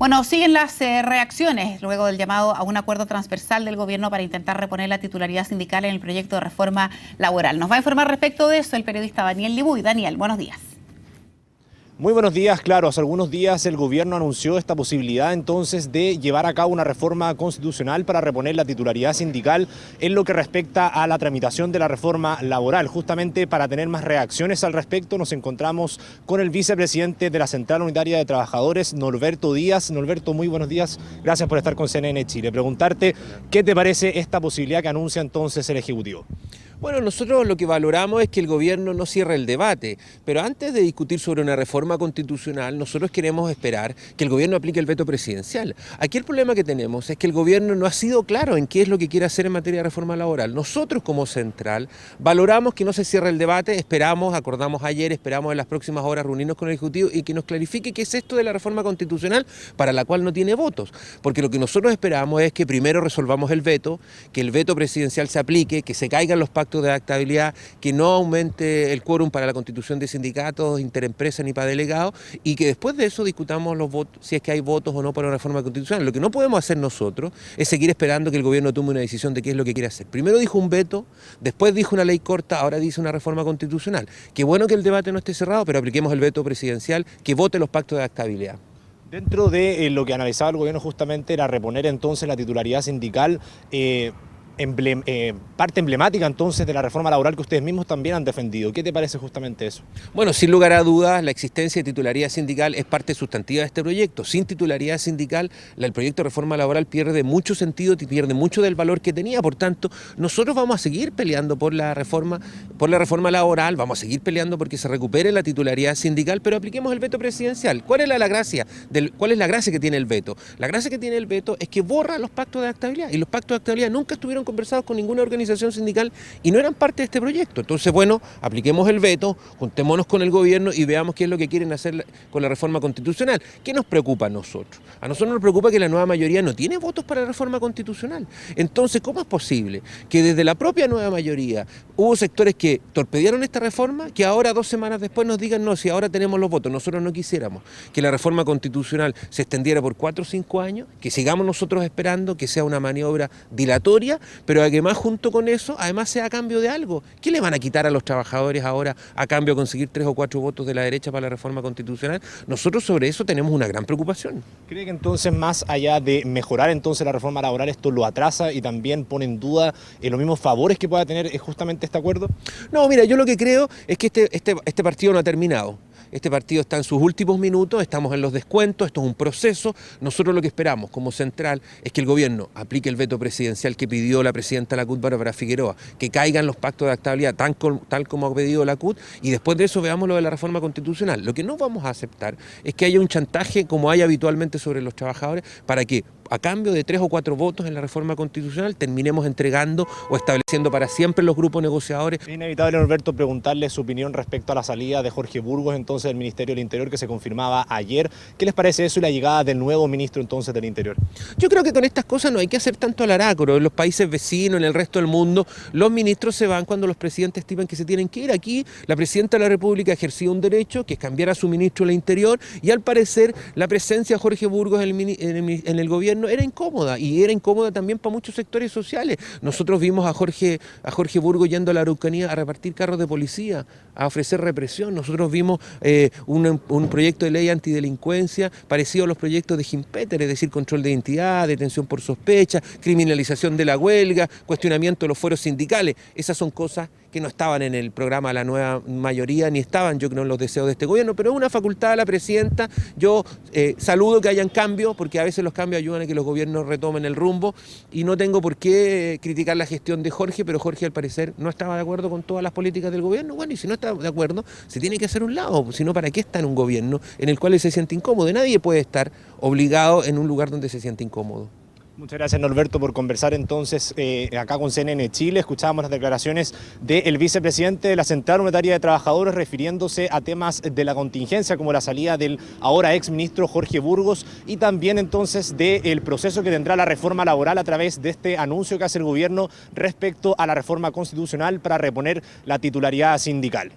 Bueno, siguen las reacciones luego del llamado a un acuerdo transversal del gobierno para intentar reponer la titularidad sindical en el proyecto de reforma laboral. Nos va a informar respecto de eso el periodista Daniel Libuy. Daniel, buenos días. Muy buenos días. Claro, hace algunos días el gobierno anunció esta posibilidad entonces de llevar a cabo una reforma constitucional para reponer la titularidad sindical en lo que respecta a la tramitación de la reforma laboral. Justamente para tener más reacciones al respecto nos encontramos con el vicepresidente de la Central Unitaria de Trabajadores, Norberto Díaz. Norberto, muy buenos días. Gracias por estar con CNN Chile. Preguntarte, ¿qué te parece esta posibilidad que anuncia entonces el Ejecutivo? Bueno, nosotros lo que valoramos es que el gobierno no cierre el debate, pero antes de discutir sobre una reforma constitucional, nosotros queremos esperar que el gobierno aplique el veto presidencial. Aquí el problema que tenemos es que el gobierno no ha sido claro en qué es lo que quiere hacer en materia de reforma laboral. Nosotros como Central valoramos que no se cierre el debate, acordamos ayer, esperamos en las próximas horas reunirnos con el Ejecutivo y que nos clarifique qué es esto de la reforma constitucional para la cual no tiene votos. Porque lo que nosotros esperamos es que primero resolvamos el veto, que el veto presidencial se aplique, que se caigan los pactos de adaptabilidad, que no aumente el quórum para la constitución de sindicatos, interempresas ni para delegados, y que después de eso discutamos los votos, si es que hay votos o no para una reforma constitucional. Lo que no podemos hacer nosotros es seguir esperando que el gobierno tome una decisión de qué es lo que quiere hacer. Primero dijo un veto, después dijo una ley corta, ahora dice una reforma constitucional. Qué bueno que el debate no esté cerrado, pero apliquemos el veto presidencial, que vote los pactos de adaptabilidad. Dentro de lo que analizaba el gobierno justamente era reponer entonces la titularidad sindical, parte emblemática entonces de la reforma laboral que ustedes mismos también han defendido. ¿Qué te parece justamente eso? Bueno, sin lugar a dudas, la existencia de titularidad sindical es parte sustantiva de este proyecto. Sin titularidad sindical, el proyecto de reforma laboral pierde mucho sentido, pierde mucho del valor que tenía. Por tanto, nosotros vamos a seguir peleando por la reforma laboral, vamos a seguir peleando porque se recupere la titularidad sindical, pero apliquemos el veto presidencial. ¿Cuál es la gracia que tiene el veto? La gracia que tiene el veto es que borra los pactos de adaptabilidad, y los pactos de adaptabilidad nunca estuvieron conversados con ninguna organización sindical y no eran parte de este proyecto. Entonces, bueno, apliquemos el veto, juntémonos con el gobierno y veamos qué es lo que quieren hacer con la reforma constitucional. ¿Qué nos preocupa a nosotros? A nosotros nos preocupa que la nueva mayoría no tiene votos para la reforma constitucional. Entonces, ¿cómo es posible que desde la propia nueva mayoría hubo sectores que torpedearon esta reforma, que ahora 2 semanas después nos digan, no, si ahora tenemos los votos? Nosotros no quisiéramos que la reforma constitucional se extendiera por 4 o 5 años, que sigamos nosotros esperando, que sea una maniobra dilatoria, pero además junto con eso, además sea a cambio de algo. ¿Qué le van a quitar a los trabajadores ahora a cambio de conseguir 3 o 4 votos de la derecha para la reforma constitucional? Nosotros sobre eso tenemos una gran preocupación. ¿Cree que entonces más allá de mejorar entonces la reforma laboral esto lo atrasa y también pone en duda los mismos favores que pueda tener justamente este acuerdo? No, mira, yo lo que creo es que este partido no ha terminado. Este partido está en sus últimos minutos, estamos en los descuentos, esto es un proceso. Nosotros lo que esperamos como Central es que el gobierno aplique el veto presidencial que pidió la presidenta de la CUT, Bárbara Figueroa, que caigan los pactos de adaptabilidad tal como ha pedido la CUT, y después de eso veamos lo de la reforma constitucional. Lo que no vamos a aceptar es que haya un chantaje como hay habitualmente sobre los trabajadores para que a cambio de 3 o 4 votos en la reforma constitucional terminemos entregando o estableciendo para siempre los grupos negociadores. Es inevitable, Norberto, preguntarle su opinión respecto a la salida de Jorge Burgos entonces del Ministerio del Interior, que se confirmaba ayer. ¿Qué les parece eso y la llegada del nuevo ministro entonces del Interior? Yo creo que con estas cosas no hay que hacer tanto alarácoro. En los países vecinos, en el resto del mundo, los ministros se van cuando los presidentes estiman que se tienen que ir. Aquí la presidenta de la República ejercía un derecho, que es cambiar a su ministro del Interior, y al parecer la presencia de Jorge Burgos en el gobierno era incómoda, y era incómoda también para muchos sectores sociales. Nosotros vimos a Jorge Burgos yendo a la Araucanía a repartir carros de policía, a ofrecer represión. Nosotros vimos un proyecto de ley antidelincuencia parecido a los proyectos de Gimpeter, es decir, control de identidad, detención por sospecha, criminalización de la huelga, cuestionamiento de los fueros sindicales. Esas son cosas que no estaban en el programa de la nueva mayoría, ni estaban, yo creo, en los deseos de este gobierno, pero es una facultad de la presidenta. Yo saludo que hayan cambios, porque a veces los cambios ayudan a que los gobiernos retomen el rumbo, y no tengo por qué criticar la gestión de Jorge, pero Jorge al parecer no estaba de acuerdo con todas las políticas del gobierno. Bueno, y si no está de acuerdo, se tiene que hacer un lado, si no, ¿para qué está en un gobierno en el cual él se siente incómodo? Nadie puede estar obligado en un lugar donde se siente incómodo. Muchas gracias, Norberto, por conversar entonces acá con CNN Chile. Escuchábamos las declaraciones del vicepresidente de la Central Unitaria de Trabajadores refiriéndose a temas de la contingencia como la salida del ahora exministro Jorge Burgos y también entonces del proceso que tendrá la reforma laboral a través de este anuncio que hace el gobierno respecto a la reforma constitucional para reponer la titularidad sindical.